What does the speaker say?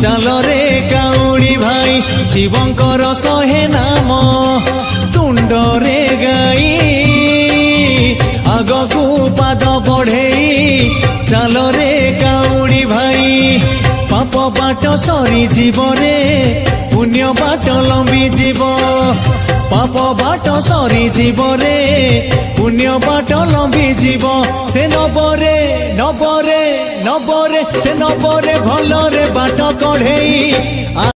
ଚାଲରେ କାଉଡ଼ି ଭାଇ ଶିବଙ୍କର 100 ନାମ ତୁଣ୍ଡରେ ଗାଇ ଆଗକୁ ପାଦ ବଢେଇ ଚାଲରେ କାଉଡ଼ି ଭାଇ ପାପ ବାଟ ସରିଯିବ ରେ ପୁଣ୍ୟ ବାଟ ଲମ୍ବି ଯିବ ପାପ ବାଟ ସରିଯିବ ରେ ପୁଣ୍ୟ ବାଟ ଲମ୍ବି ଯିବ ସେ ନବରେ ନବରେ ନବରେ ସେ ନବରେ ଭଲରେ ବାଟ କଢେଇ